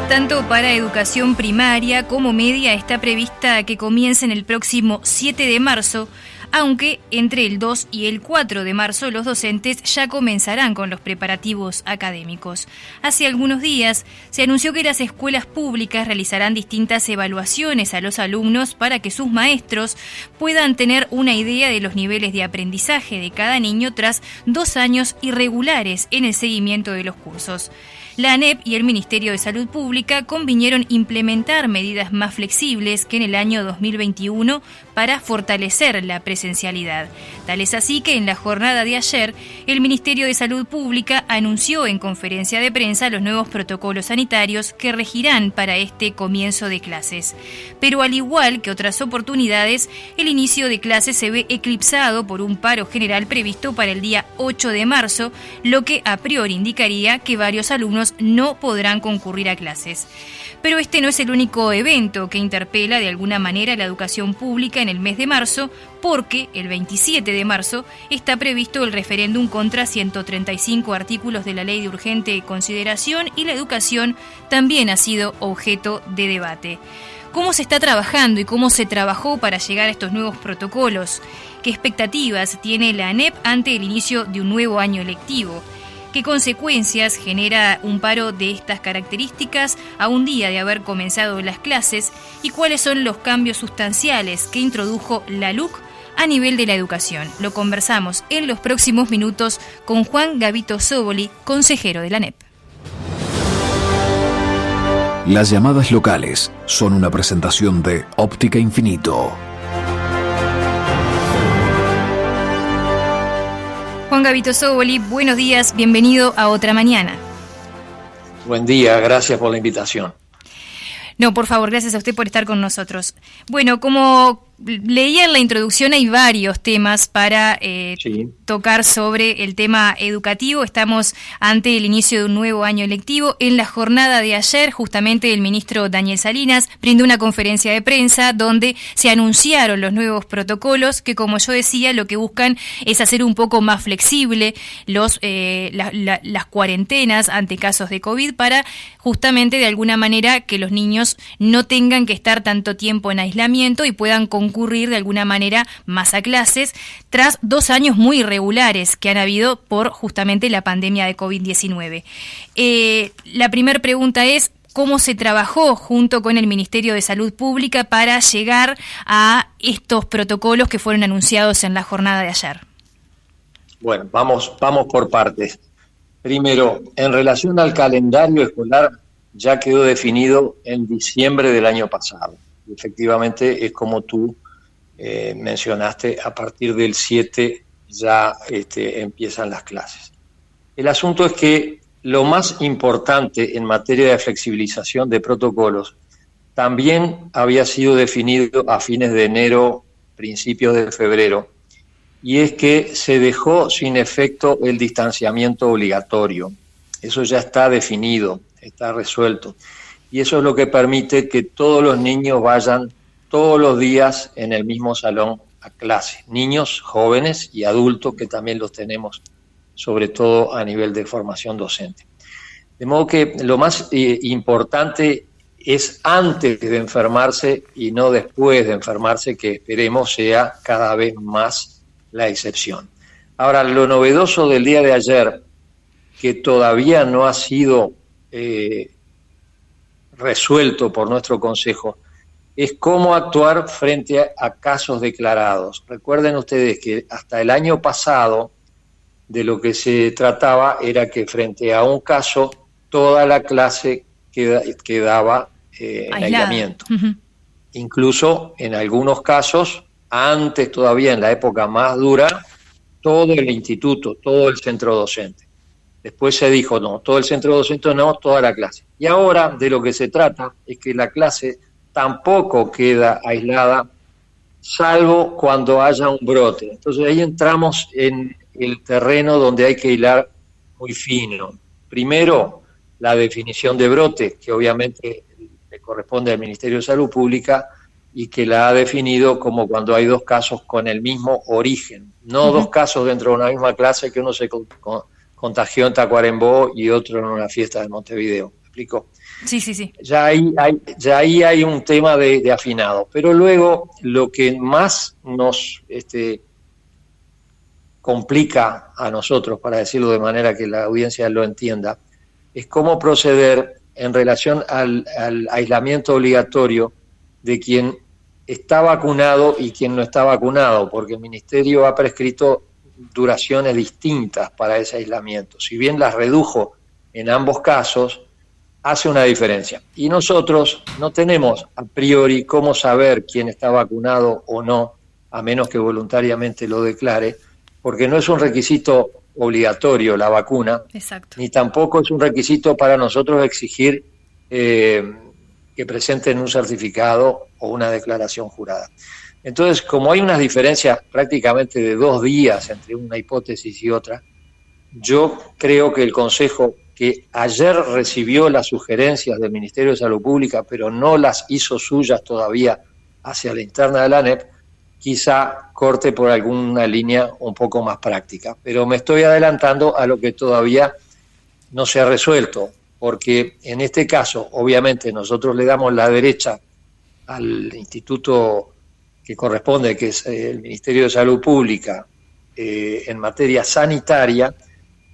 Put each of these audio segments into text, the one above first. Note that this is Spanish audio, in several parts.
tanto para educación primaria como media está prevista que comiencen el próximo 7 de marzo, aunque entre el 2 y el 4 de marzo los docentes ya comenzarán con los preparativos académicos. Hace algunos días se anunció que las escuelas públicas realizarán distintas evaluaciones a los alumnos para que sus maestros puedan tener una idea de los niveles de aprendizaje de cada niño tras 2 años irregulares en el seguimiento de los cursos. La ANEP y el Ministerio de Salud Pública convinieron implementar medidas más flexibles que en el año 2021 para fortalecer la presencialidad. Tal es así que en la jornada de ayer, el Ministerio de Salud Pública anunció en conferencia de prensa los nuevos protocolos sanitarios que regirán para este comienzo de clases. Pero al igual que otras oportunidades, el inicio de clases se ve eclipsado por un paro general previsto para el día 8 de marzo, lo que a priori indicaría que varios alumnos no podrán concurrir a clases. Pero este no es el único evento que interpela de alguna manera la educación pública en el mes de marzo, porque el 27 de marzo está previsto el referéndum contra 135 artículos de la Ley de Urgente Consideración y la educación también ha sido objeto de debate. ¿Cómo se está trabajando y cómo se trabajó para llegar a estos nuevos protocolos? ¿Qué expectativas tiene la ANEP ante el inicio de un nuevo año lectivo? ¿Qué consecuencias genera un paro de estas características a un día de haber comenzado las clases? ¿Y cuáles son los cambios sustanciales que introdujo la LUC a nivel de la educación? Lo conversamos en los próximos minutos con Juan Gavito Zoboli, consejero de la ANEP. Las llamadas locales son una presentación de Óptica Infinito. Juan Gavito Zoboli, buenos días, bienvenido a Otra Mañana. Buen día, gracias por la invitación. No, por favor, gracias a usted por estar con nosotros. Bueno, como leía en la introducción, hay varios temas para tocar sobre el tema educativo. Estamos ante el inicio de un nuevo año lectivo. En la jornada de ayer, justamente el ministro Daniel Salinas brindó una conferencia de prensa donde se anunciaron los nuevos protocolos que, como yo decía, lo que buscan es hacer un poco más flexible las cuarentenas ante casos de COVID para justamente de alguna manera que los niños no tengan que estar tanto tiempo en aislamiento y puedan concurrir de alguna manera más a clases tras 2 años muy irregulares que han habido por justamente la pandemia de COVID-19. La primera pregunta es: ¿cómo se trabajó junto con el Ministerio de Salud Pública para llegar a estos protocolos que fueron anunciados en la jornada de ayer? Bueno, vamos por partes. Primero, en relación al calendario escolar, ya quedó definido en diciembre del año pasado. Efectivamente, es como tú mencionaste, a partir del 7 ya empiezan las clases. El asunto es que lo más importante en materia de flexibilización de protocolos también había sido definido a fines de enero, principios de febrero, y es que se dejó sin efecto el distanciamiento obligatorio. Eso ya está definido, está resuelto. Y eso es lo que permite que todos los niños vayan todos los días en el mismo salón a clase. Niños, jóvenes y adultos, que también los tenemos, sobre todo a nivel de formación docente. De modo que lo más importante es antes de enfermarse y no después de enfermarse, que esperemos sea cada vez más la excepción. Ahora, lo novedoso del día de ayer, que todavía no ha sido resuelto por nuestro Consejo, es cómo actuar frente a casos declarados. Recuerden ustedes que hasta el año pasado de lo que se trataba era que frente a un caso toda la clase quedaba en aislamiento. Uh-huh. Incluso en algunos casos, antes todavía en la época más dura, todo el instituto, todo el centro docente. Después se dijo, no, todo el centro docente no, toda la clase. Y ahora de lo que se trata es que la clase tampoco queda aislada, salvo cuando haya un brote. Entonces ahí entramos en el terreno donde hay que hilar muy fino. Primero, la definición de brote, que obviamente le corresponde al Ministerio de Salud Pública y que la ha definido como cuando hay 2 casos con el mismo origen. No 2 casos dentro de una misma clase, que uno se contagió en Tacuarembó y otro en una fiesta de Montevideo. explico? Sí, sí, sí. Ya ahí hay un tema de afinado. Pero luego lo que más nos complica a nosotros, para decirlo de manera que la audiencia lo entienda, es cómo proceder en relación al aislamiento obligatorio de quien está vacunado y quien no está vacunado, porque el Ministerio ha prescrito duraciones distintas para ese aislamiento. Si bien las redujo en ambos casos, hace una diferencia. Y nosotros no tenemos a priori cómo saber quién está vacunado o no, a menos que voluntariamente lo declare, porque no es un requisito obligatorio la vacuna. Exacto. Ni tampoco es un requisito para nosotros exigir que presenten un certificado o una declaración jurada. Entonces, como hay unas diferencias prácticamente de 2 días entre una hipótesis y otra, yo creo que el Consejo, que ayer recibió las sugerencias del Ministerio de Salud Pública, pero no las hizo suyas todavía hacia la interna de la ANEP, quizá corte por alguna línea un poco más práctica. Pero me estoy adelantando a lo que todavía no se ha resuelto, porque en este caso, obviamente, nosotros le damos la derecha al instituto que corresponde, que es el Ministerio de Salud Pública, en materia sanitaria,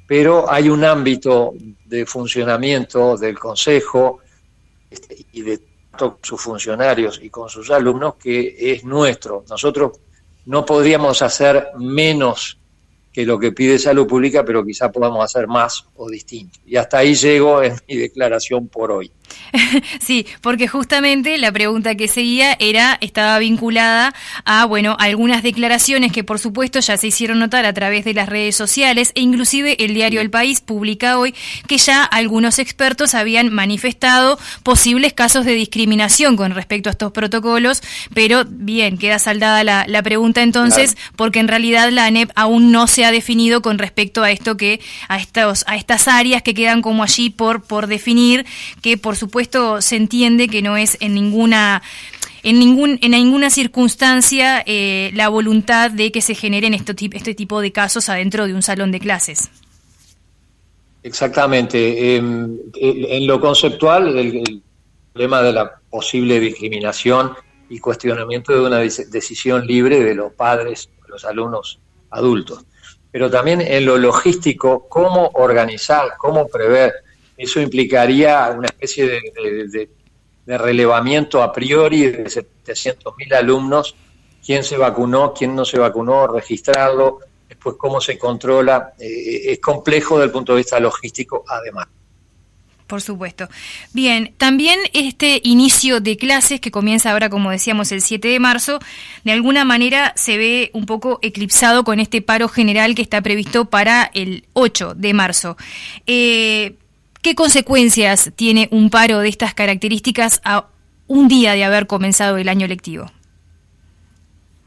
pero hay un ámbito de funcionamiento del Consejo y de sus funcionarios y con sus alumnos que es nuestro. Nosotros no podríamos hacer menos que lo que pide Salud Pública, pero quizá podamos hacer más o distinto. Y hasta ahí llego en mi declaración por hoy. Sí, porque justamente la pregunta que seguía estaba vinculada a, algunas declaraciones que por supuesto ya se hicieron notar a través de las redes sociales, e inclusive el diario El País publica hoy que ya algunos expertos habían manifestado posibles casos de discriminación con respecto a estos protocolos, pero bien, queda saldada la pregunta entonces, claro, porque en realidad la ANEP aún no se ha definido con respecto a esto a estas áreas que quedan como allí por definir, que por supuesto se entiende que no es en ninguna circunstancia la voluntad de que se generen este tipo de casos adentro de un salón de clases. Exactamente. En lo conceptual, el problema de la posible discriminación y cuestionamiento de una decisión libre de los padres, de los alumnos adultos. Pero también en lo logístico, cómo organizar, cómo prever. Eso implicaría una especie de relevamiento a priori de 700.000 alumnos, quién se vacunó, quién no se vacunó, registrarlo, después cómo se controla. Es complejo desde el punto de vista logístico, además. Por supuesto. Bien, también este inicio de clases que comienza ahora, como decíamos, el 7 de marzo, de alguna manera se ve un poco eclipsado con este paro general que está previsto para el 8 de marzo. ¿Qué consecuencias tiene un paro de estas características a un día de haber comenzado el año lectivo?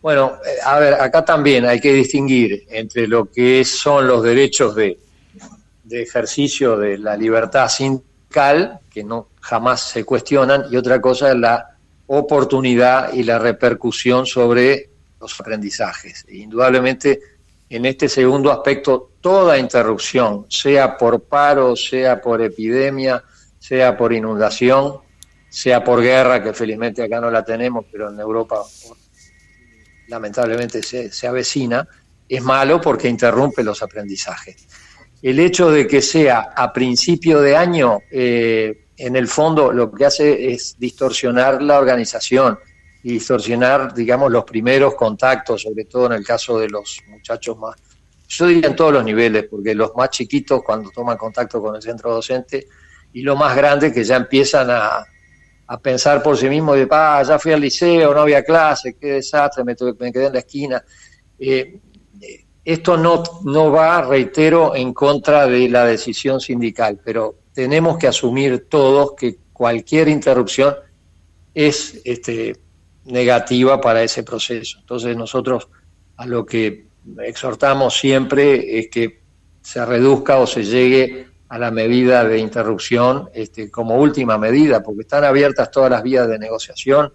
Bueno, a ver, acá también hay que distinguir entre lo que son los derechos de ejercicio de la libertad sindical, que no jamás se cuestionan, y otra cosa es la oportunidad y la repercusión sobre los aprendizajes. Indudablemente, en este segundo aspecto, toda interrupción, sea por paro, sea por epidemia, sea por inundación, sea por guerra, que felizmente acá no la tenemos, pero en Europa lamentablemente se avecina, es malo porque interrumpe los aprendizajes. El hecho de que sea a principio de año, en el fondo lo que hace es distorsionar la organización y distorsionar, digamos, los primeros contactos, sobre todo en el caso de los muchachos más, yo diría en todos los niveles, porque los más chiquitos cuando toman contacto con el centro docente y los más grandes que ya empiezan a pensar por sí mismos de, ya fui al liceo, no había clase, qué desastre, me quedé en la esquina. Esto no va, reitero, en contra de la decisión sindical, pero tenemos que asumir todos que cualquier interrupción es negativa para ese proceso. Entonces nosotros a lo que exhortamos siempre es que se reduzca o se llegue a la medida de interrupción como última medida, porque están abiertas todas las vías de negociación.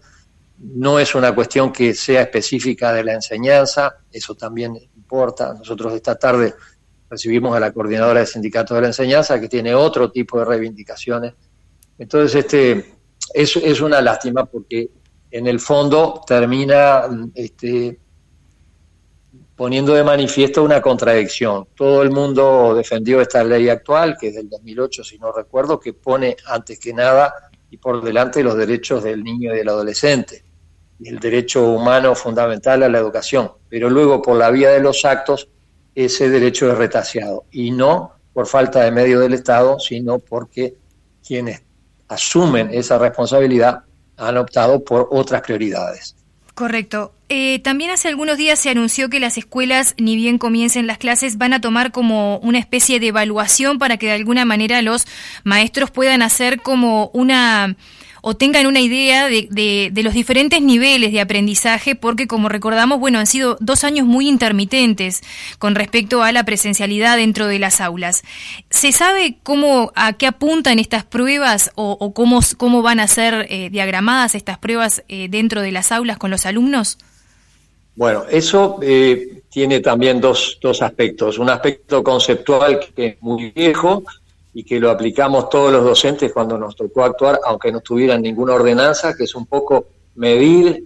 No es una cuestión que sea específica de la enseñanza, eso también importa. Nosotros esta tarde recibimos a la coordinadora del Sindicato de la Enseñanza, que tiene otro tipo de reivindicaciones Entonces, es una lástima porque en el fondo termina poniendo de manifiesto una contradicción. Todo el mundo defendió esta ley actual, que es del 2008, si no recuerdo, que pone antes que nada y por delante los derechos del niño y del adolescente, y el derecho humano fundamental a la educación. Pero luego, por la vía de los actos, ese derecho es retaseado, y no por falta de medios del Estado, sino porque quienes asumen esa responsabilidad han optado por otras prioridades. Correcto. También hace algunos días se anunció que las escuelas, ni bien comiencen las clases, van a tomar como una especie de evaluación para que de alguna manera los maestros puedan hacer como o tengan una idea de los diferentes niveles de aprendizaje, porque como recordamos, han sido 2 años muy intermitentes con respecto a la presencialidad dentro de las aulas. ¿Se sabe a qué apuntan estas pruebas o cómo van a ser diagramadas estas pruebas dentro de las aulas con los alumnos? Bueno, eso tiene también dos aspectos. Un aspecto conceptual que es muy viejo y que lo aplicamos todos los docentes cuando nos tocó actuar, aunque no tuvieran ninguna ordenanza, que es un poco medir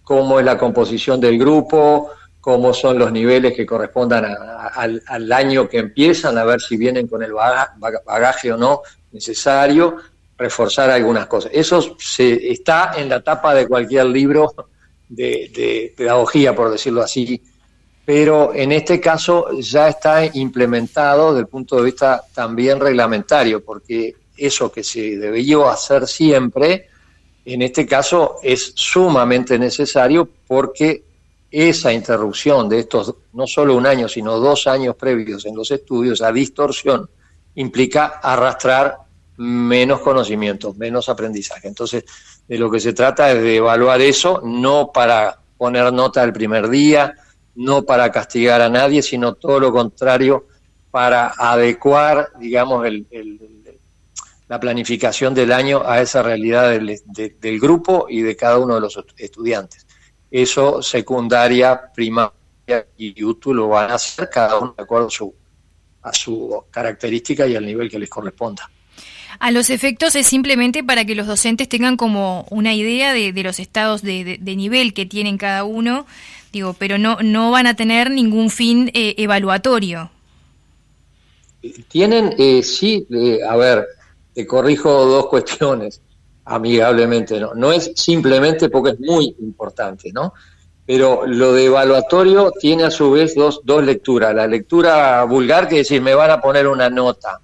cómo es la composición del grupo, cómo son los niveles que correspondan al año que empiezan, a ver si vienen con el bagaje o no necesario, reforzar algunas cosas. Eso está en la tapa de cualquier libro de pedagogía, por decirlo así, pero en este caso ya está implementado desde el punto de vista también reglamentario, porque eso que se debió hacer siempre, en este caso es sumamente necesario, porque esa interrupción de estos, no solo 1 año, sino 2 años previos en los estudios, esa distorsión, implica arrastrar menos conocimientos, menos aprendizaje. Entonces, de lo que se trata es de evaluar eso, no para poner nota el primer día, no para castigar a nadie, sino todo lo contrario, para adecuar, digamos, la planificación del año a esa realidad del grupo y de cada uno de los estudiantes. Eso, secundaria, primaria y UTU, lo van a hacer cada uno de acuerdo a su característica y al nivel que les corresponda. A los efectos es simplemente para que los docentes tengan como una idea de los estados de nivel que tienen cada uno, pero no van a tener ningún fin evaluatorio. Tienen, sí, a ver, te corrijo 2 cuestiones amigablemente, no es simplemente porque es muy importante, ¿no? Pero lo de evaluatorio tiene a su vez dos lecturas. La lectura vulgar, que es decir, me van a poner una nota.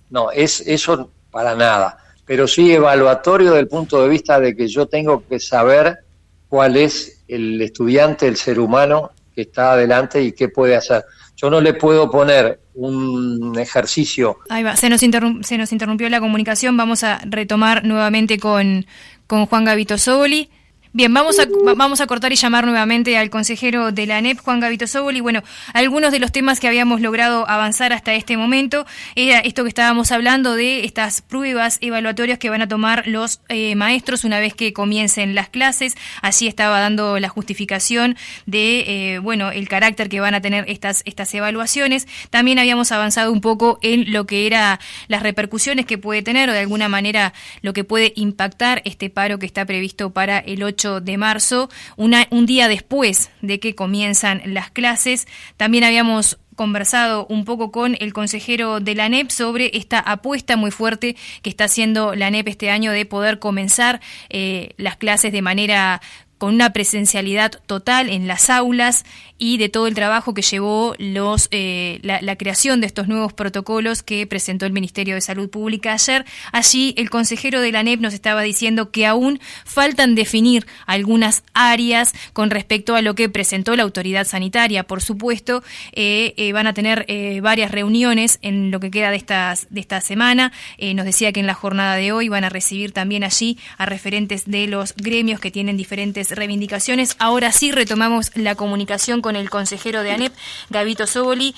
No, eso para nada. Pero sí evaluatorio desde el punto de vista de que yo tengo que saber cuál es el estudiante, el ser humano que está adelante y qué puede hacer. Yo no le puedo poner un ejercicio. Ahí va, se nos interrumpió la comunicación. Vamos a retomar nuevamente con Juan Gavito Zoboli. Bien, vamos a cortar y llamar nuevamente al consejero de la ANEP, Juan Gavito Zoboli. Bueno, algunos de los temas que habíamos logrado avanzar hasta este momento era esto que estábamos hablando de estas pruebas evaluatorias que van a tomar los maestros una vez que comiencen las clases. Así estaba dando la justificación de, el carácter que van a tener estas evaluaciones. También habíamos avanzado un poco en lo que era las repercusiones que puede tener o de alguna manera lo que puede impactar este paro que está previsto para el 8 de marzo, un día después de que comienzan las clases. También habíamos conversado un poco con el consejero de la ANEP sobre esta apuesta muy fuerte que está haciendo la ANEP este año de poder comenzar las clases de manera con una presencialidad total en las aulas y de todo el trabajo que llevó la creación de estos nuevos protocolos que presentó el Ministerio de Salud Pública ayer. Allí el consejero de la ANEP nos estaba diciendo que aún faltan definir algunas áreas con respecto a lo que presentó la autoridad sanitaria. Por supuesto, van a tener varias reuniones en lo que queda de esta semana. Nos decía que en la jornada de hoy van a recibir también allí a referentes de los gremios que tienen diferentes reivindicaciones. Ahora sí retomamos la comunicación con el consejero de ANEP, Gavito Zoboli.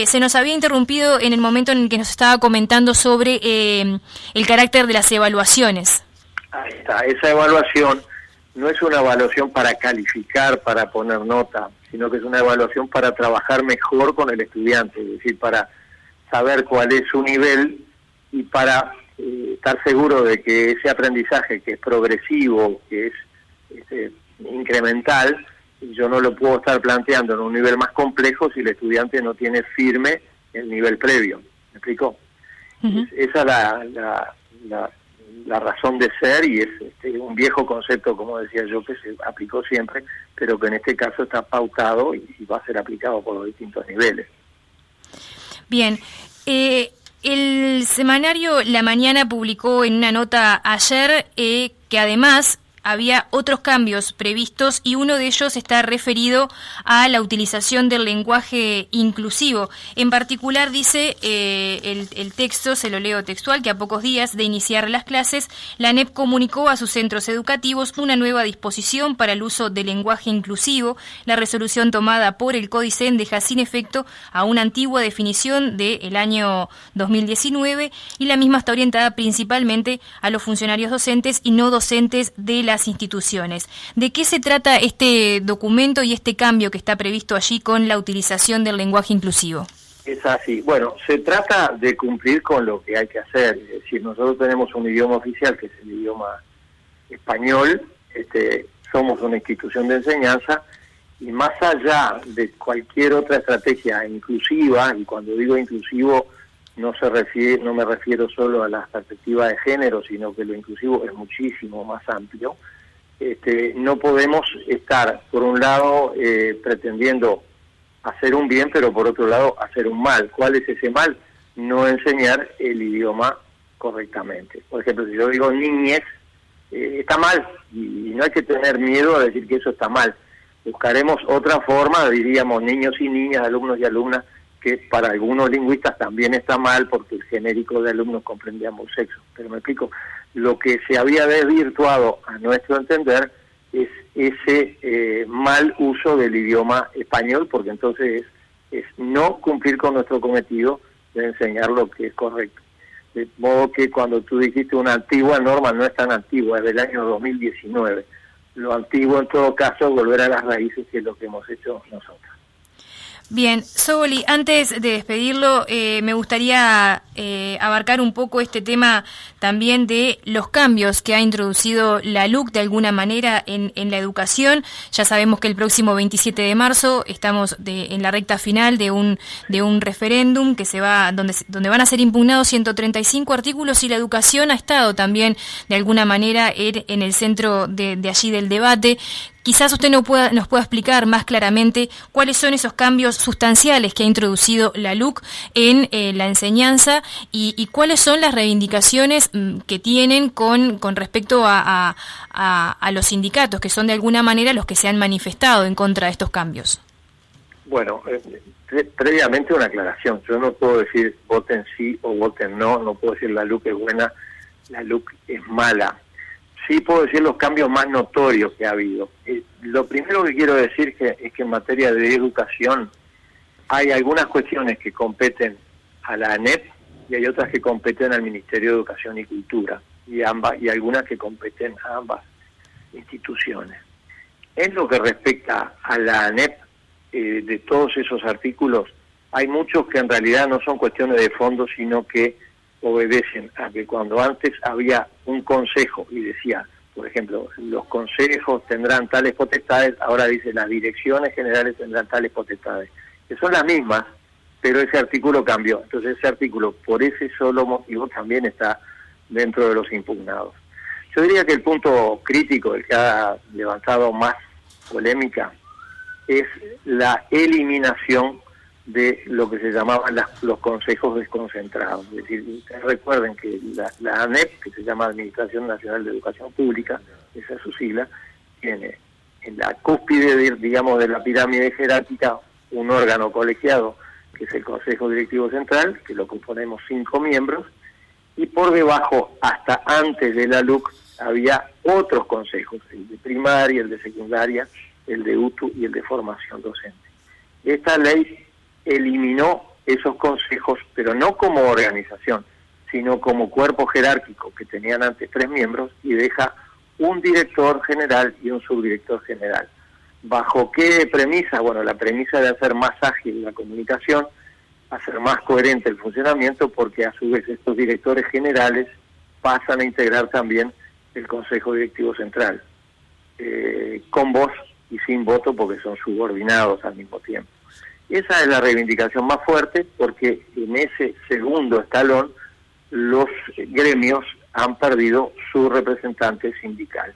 Se nos había interrumpido en el momento en el que nos estaba comentando sobre el carácter de las evaluaciones. Ahí está, esa evaluación no es una evaluación para calificar, para poner nota, sino que es una evaluación para trabajar mejor con el estudiante, es decir, para saber cuál es su nivel y para estar seguro de que ese aprendizaje que es progresivo, que es incremental, yo no lo puedo estar planteando en un nivel más complejo si el estudiante no tiene firme el nivel previo. ¿Me explico? Uh-huh. Esa es la razón de ser, y es un viejo concepto, como decía yo, que se aplicó siempre, pero que en este caso está pautado y va a ser aplicado por los distintos niveles. Bien. El semanario La Mañana publicó en una nota ayer que además había otros cambios previstos, y uno de ellos está referido a la utilización del lenguaje inclusivo. En particular dice el texto, se lo leo textual, que a pocos días de iniciar las clases, la ANEP comunicó a sus centros educativos una nueva disposición para el uso del lenguaje inclusivo. La resolución tomada por el CODICEN deja sin efecto a una antigua definición del año 2019, y la misma está orientada principalmente a los funcionarios docentes y no docentes de las instituciones. ¿De qué se trata este documento y este cambio que está previsto allí con la utilización del lenguaje inclusivo? Es así. Bueno, se trata de cumplir con lo que hay que hacer. Es decir, nosotros tenemos un idioma oficial que es el idioma español, somos una institución de enseñanza, y más allá de cualquier otra estrategia inclusiva, y cuando digo inclusivo no me refiero solo a la perspectiva de género, sino que lo inclusivo es muchísimo más amplio. No podemos estar, por un lado, pretendiendo hacer un bien, pero por otro lado, hacer un mal. ¿Cuál es ese mal? No enseñar el idioma correctamente. Por ejemplo, si yo digo niñez, está mal, y no hay que tener miedo a decir que eso está mal. Buscaremos otra forma, diríamos niños y niñas, alumnos y alumnas, que para algunos lingüistas también está mal, porque el genérico de alumnos comprende ambos sexos. Pero me explico, lo que se había desvirtuado, a nuestro entender, es ese mal uso del idioma español, porque entonces es no cumplir con nuestro cometido de enseñar lo que es correcto. De modo que cuando tú dijiste una antigua norma, no es tan antigua, es del año 2019. Lo antiguo, en todo caso, volver a las raíces, que es lo que hemos hecho nosotros. Bien, Sogoli, antes de despedirlo, me gustaría abarcar un poco este tema también de los cambios que ha introducido la LUC de alguna manera en la educación. Ya sabemos que el próximo 27 de marzo estamos en la recta final de un referéndum que donde van a ser impugnados 135 artículos, y la educación ha estado también de alguna manera en el centro de allí del debate. Quizás usted nos pueda explicar más claramente cuáles son esos cambios sustanciales que ha introducido la LUC en la enseñanza, y cuáles son las reivindicaciones que tienen con respecto a los sindicatos, que son de alguna manera los que se han manifestado en contra de estos cambios. Bueno, previamente una aclaración. Yo no puedo decir voten sí o voten no, no puedo decir la LUC es buena, la LUC es mala. Sí puedo decir los cambios más notorios que ha habido. Lo primero que quiero decir es que en materia de educación hay algunas cuestiones que competen a la ANEP y hay otras que competen al Ministerio de Educación y Cultura, y algunas que competen a ambas instituciones. En lo que respecta a la ANEP, de todos esos artículos, hay muchos que en realidad no son cuestiones de fondo, sino que obedecen a que cuando antes había un consejo y decía, por ejemplo, los consejos tendrán tales potestades, ahora dice las direcciones generales tendrán tales potestades, que son las mismas, pero ese artículo cambió. Entonces ese artículo, por ese solo motivo, también está dentro de los impugnados. Yo diría que el punto crítico, el que ha levantado más polémica, es la eliminación de lo que se llamaban los consejos desconcentrados. Es decir, recuerden que la ANEP, que se llama Administración Nacional de Educación Pública, esa es su sigla, tiene en la cúspide, digamos, de la pirámide jerárquica un órgano colegiado, que es el Consejo Directivo Central, que lo componemos 5 miembros, y por debajo, hasta antes de la LUC, había otros consejos, el de primaria, el de secundaria, el de UTU y el de formación docente. Esta ley eliminó esos consejos, pero no como organización, sino como cuerpo jerárquico, que tenían antes 3 miembros, y deja un director general y un subdirector general. ¿Bajo qué premisa? Bueno, la premisa de hacer más ágil la comunicación, hacer más coherente el funcionamiento, porque a su vez estos directores generales pasan a integrar también el Consejo Directivo Central, con voz y sin voto porque son subordinados al mismo tiempo. Esa es la reivindicación más fuerte, porque en ese segundo escalón los gremios han perdido su representante sindical.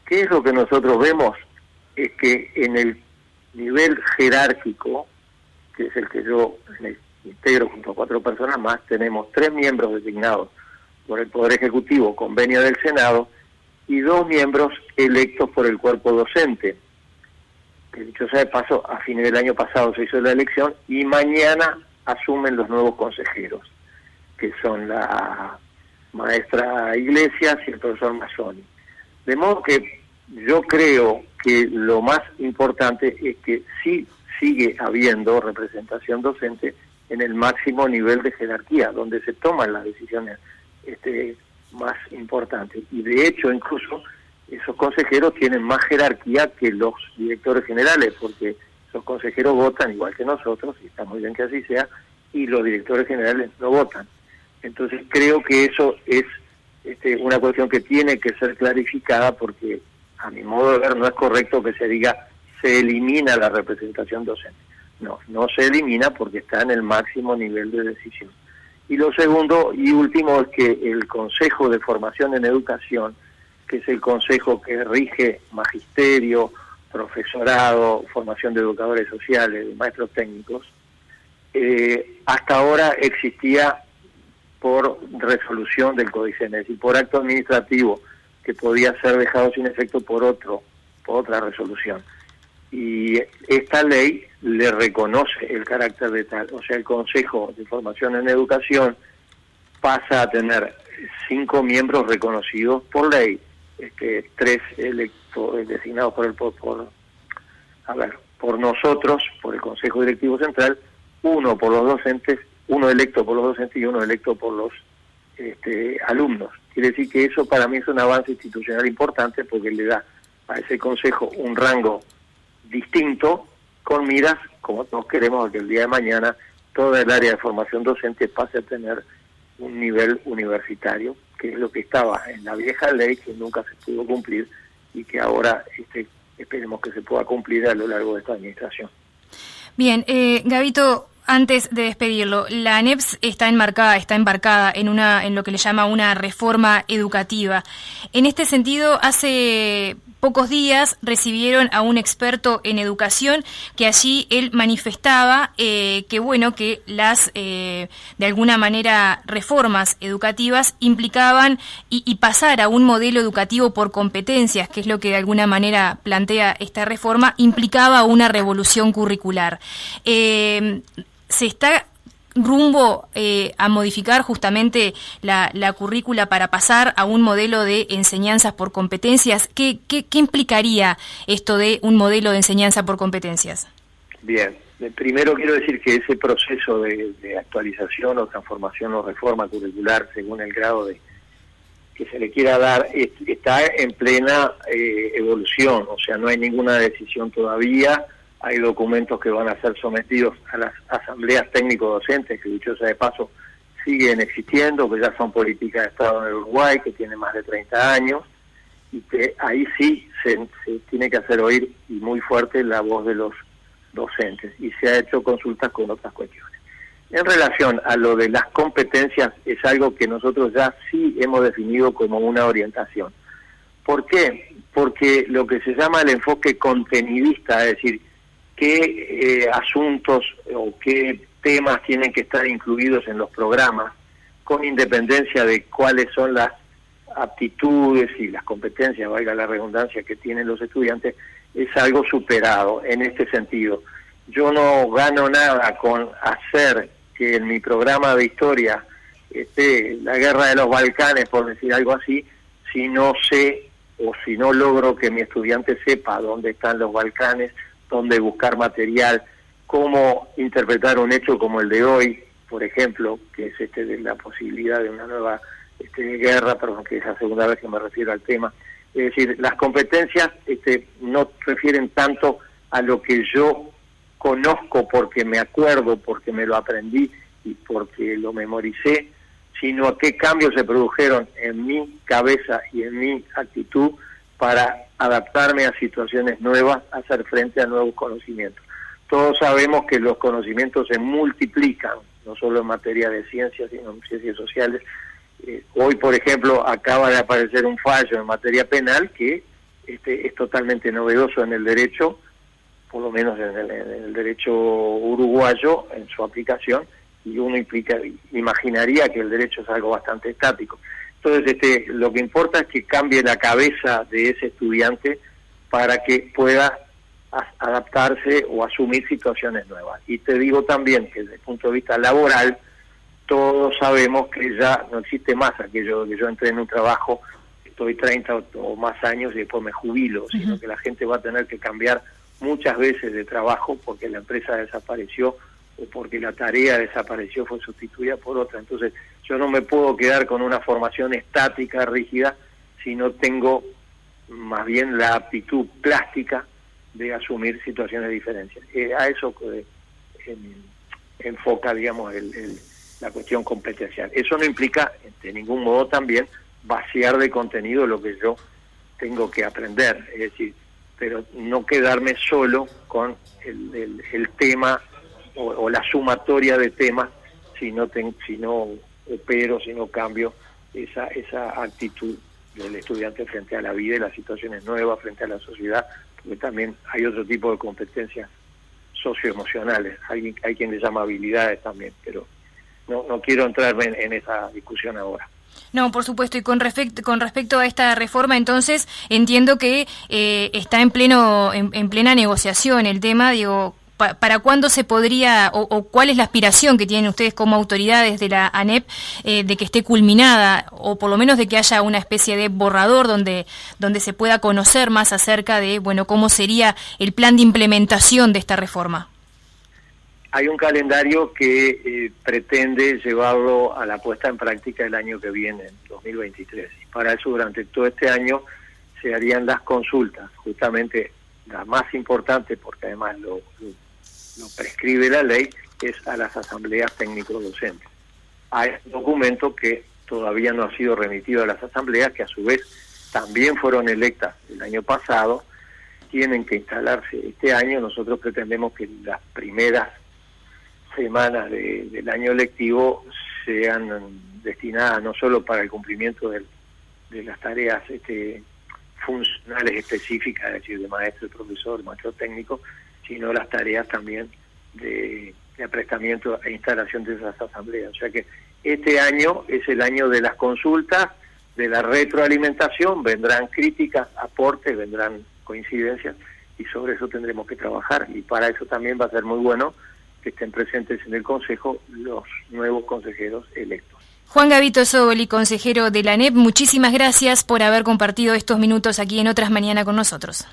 ¿Qué es lo que nosotros vemos? Es que en el nivel jerárquico, que es el que yo integro junto a 4 personas más, tenemos 3 miembros designados por el Poder Ejecutivo, convenio del Senado, y 2 miembros electos por el cuerpo docente. Que dicho sea de paso, a fines del año pasado se hizo la elección y mañana asumen los nuevos consejeros, que son la maestra Iglesias y el profesor Mazzoni. De modo que yo creo que lo más importante es que sí sigue habiendo representación docente en el máximo nivel de jerarquía, donde se toman las decisiones más importantes. Y de hecho, incluso, esos consejeros tienen más jerarquía que los directores generales, porque esos consejeros votan igual que nosotros, y está muy bien que así sea, y los directores generales no votan. Entonces creo que eso es una cuestión que tiene que ser clarificada, porque a mi modo de ver no es correcto que se diga se elimina la representación docente. No se elimina porque está en el máximo nivel de decisión. Y lo segundo y último es que el Consejo de Formación en Educación, que es el consejo que rige magisterio, profesorado, formación de educadores sociales, de maestros técnicos, hasta ahora existía por resolución del CODICEN, es decir, por acto administrativo, que podía ser dejado sin efecto por otra resolución. Y esta ley le reconoce el carácter de tal, o sea, el Consejo de Formación en Educación pasa a tener 5 miembros reconocidos por ley, 3 electos designados por nosotros, por el Consejo Directivo Central, 1 por los docentes, 1 electo por los docentes y 1 electo por los alumnos. Quiere decir que eso para mí es un avance institucional importante, porque le da a ese consejo un rango distinto, con miras, como todos queremos, que el día de mañana toda el área de formación docente pase a tener un nivel universitario, que es lo que estaba en la vieja ley, que nunca se pudo cumplir, y que ahora esperemos que se pueda cumplir a lo largo de esta administración. Bien, Gabito, antes de despedirlo, la ANEPS está embarcada en lo que le llama una reforma educativa. En este sentido, hace pocos días recibieron a un experto en educación que allí él manifestaba que las de alguna manera reformas educativas implicaban y pasar a un modelo educativo por competencias, que es lo que de alguna manera plantea esta reforma, implicaba una revolución curricular. ¿Se está rumbo a modificar justamente la currícula para pasar a un modelo de enseñanzas por competencias? ¿Qué implicaría esto de un modelo de enseñanza por competencias? Bien, primero quiero decir que ese proceso de actualización o transformación o reforma curricular, según el grado que se le quiera dar, está en plena evolución, o sea, no hay ninguna decisión todavía. Hay documentos que van a ser sometidos a las asambleas técnico-docentes, que dicho sea de paso, siguen existiendo, que ya son políticas de Estado en el Uruguay, que tienen más de 30 años, y que ahí sí se tiene que hacer oír y muy fuerte la voz de los docentes, y se ha hecho consultas con otras cuestiones. En relación a lo de las competencias, es algo que nosotros ya sí hemos definido como una orientación. ¿Por qué? Porque lo que se llama el enfoque contenidista, es decir, qué asuntos o qué temas tienen que estar incluidos en los programas, con independencia de cuáles son las aptitudes y las competencias, valga la redundancia, que tienen los estudiantes, es algo superado en este sentido. Yo no gano nada con hacer que en mi programa de historia esté la guerra de los Balcanes, por decir algo así, si no sé o si no logro que mi estudiante sepa dónde están los Balcanes, dónde buscar material, cómo interpretar un hecho como el de hoy, por ejemplo, que es de la posibilidad de una nueva guerra, perdón, que es la segunda vez que me refiero al tema. Es decir, las competencias no refieren tanto a lo que yo conozco porque me acuerdo, porque me lo aprendí y porque lo memoricé, sino a qué cambios se produjeron en mi cabeza y en mi actitud para adaptarme a situaciones nuevas, hacer frente a nuevos conocimientos. Todos sabemos que los conocimientos se multiplican, no solo en materia de ciencias, sino en ciencias sociales. Hoy, por ejemplo, acaba de aparecer un fallo en materia penal que es totalmente novedoso en el derecho, por lo menos en el derecho uruguayo, en su aplicación, y uno imaginaría que el derecho es algo bastante estático. Entonces, lo que importa es que cambie la cabeza de ese estudiante para que pueda adaptarse o asumir situaciones nuevas. Y te digo también que desde el punto de vista laboral, todos sabemos que ya no existe más aquello de que yo entré en un trabajo, estoy 30 o más años y después me jubilo, sino que la gente va a tener que cambiar muchas veces de trabajo porque la empresa desapareció o porque la tarea desapareció, fue sustituida por otra. Entonces, yo no me puedo quedar con una formación estática, rígida, si no tengo más bien la aptitud plástica de asumir situaciones de diferencia. A eso enfoca, digamos, la cuestión competencial. Eso no implica, de ningún modo también, vaciar de contenido lo que yo tengo que aprender, es decir, pero no quedarme solo con el tema o la sumatoria de temas, si no opero, si no cambio esa actitud del estudiante frente a la vida y las situaciones nuevas, frente a la sociedad, porque también hay otro tipo de competencias socioemocionales, hay quien le llama habilidades también, pero no quiero entrar en esa discusión ahora. No, por supuesto, y con respecto a esta reforma, entonces, entiendo que está en plena negociación el tema, digo, ¿para cuándo se podría, o cuál es la aspiración que tienen ustedes como autoridades de la ANEP de que esté culminada, o por lo menos de que haya una especie de borrador donde se pueda conocer más acerca de, bueno, cómo sería el plan de implementación de esta reforma? Hay un calendario que pretende llevarlo a la puesta en práctica el año que viene, en 2023. Y para eso, durante todo este año, se harían las consultas, justamente la más importante, porque además lo prescribe la ley, es a las asambleas técnico-docentes. Hay un documento que todavía no ha sido remitido a las asambleas, que a su vez también fueron electas el año pasado, tienen que instalarse este año. Nosotros pretendemos que las primeras semanas del año lectivo sean destinadas no solo para el cumplimiento de las tareas funcionales específicas, es decir, de maestro, profesor, maestro técnico, sino las tareas también de aprestamiento e instalación de esas asambleas. O sea que este año es el año de las consultas, de la retroalimentación, vendrán críticas, aportes, vendrán coincidencias, y sobre eso tendremos que trabajar, y para eso también va a ser muy bueno que estén presentes en el Consejo los nuevos consejeros electos. Juan Gavito Zóboli, consejero de la ANEP, muchísimas gracias por haber compartido estos minutos aquí en Otras Mañana con nosotros.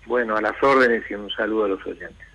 Bueno, a las órdenes y un saludo a los oyentes.